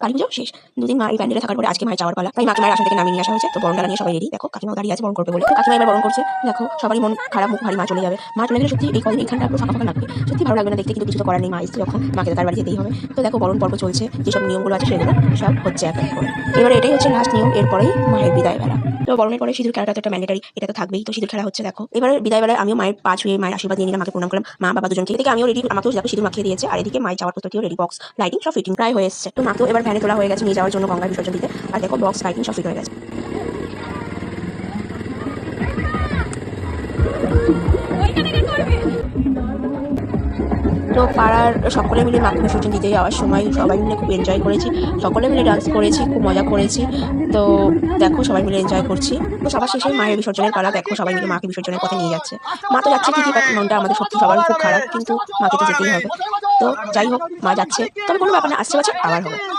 কালী পুজো শেষ, দুদিন মা এই প্যান্ডেলে থাকার পরে আজকে মায়ের যাওয়ার পালা। তাই মাকে মায়ের আসন থেকে নামিয়ে নিয়ে আসা হয়েছে। তো বরণ ডালা নিয়ে সবাই রেডি। দেখো কাকিমাও দাঁড়িয়ে আছে বরণ করবে বলে। তো কাকিমা এবার বরণ করছে। দেখো সবারই মন খারাপ, মুখ ভারী, মা চলে যাবে। মা চলে গেলে সত্যি এই কদিন এখানটা পুরো ফাঁকা ফাঁকা লাগবে, সত্যি ভালো লাগবে না দেখতে, কিন্তু কিছু তো করার নেই, মা এসেছে যখন মাকে তার বাড়ি যেতেই হবে। তো দেখো বরণ পর্ব চলছে, যেসব নিয়মগুলো আছে সেগুলো সব হচ্ছে এক এক করে। এবারে এটাই হচ্ছে লাস্ট নিয়ম, এরপরেই মায়ের বিদায় বেলা। তো বরণের পরে সিঁদুর খেলাটা তো একটা ম্যান্ডেটারি, এটা তো থাকবেই। তো সিঁদুর খেলা হচ্ছে দেখো। এবারে বিদায় বেলায় আমিও মায়ের পা ছুঁয়ে মায়ের আশীর্বাদ নিয়ে নিলাম, মাকে প্রণাম করলাম, মা বাবা দুজনকে। এদিকে আমিও রেডি, আমাকেও দেখো সিঁদুর মাখিয়ে দিয়েছে, আর এদিকে মায়ের যাওয়ার প্রস্তুতিও রেডি, বক্স লাইটিং সব ফিটিং প্রায় হয়ে এসেছে। তো মা তো এবার ভ্যানে তোলা হয়ে গেছে নিয়ে যাওয়ার জন্য গঙ্গায় বিসর্জন দিতে, আর দেখো বক্স লাইটিং সব ফিট হয়ে গেছে। তো পাড়ার সকলে মিলে মাকে বিসর্জন দিতে যাওয়ার সময় সবাই মিলে খুব এনজয় করেছি, সকলে মিলে ডান্স করেছি, খুব মজা করেছি। তো দেখো সবাই মিলে এনজয় করছি। তো সবার শেষে মায়ের বিসর্জনের পালা, দেখো সবাই মিলে মাকে বিসর্জনের পথে নিয়ে যাচ্ছে। মা তো যাচ্ছে ঠিকই, বাট মনটা আমাদের সত্যি সবার খুব খারাপ, কিন্তু মাকে তো যেতেই হবে। তো যাই হোক, মা যাচ্ছে, তবে কোনো ব্যাপার না, আসছে বছর আবার হবে।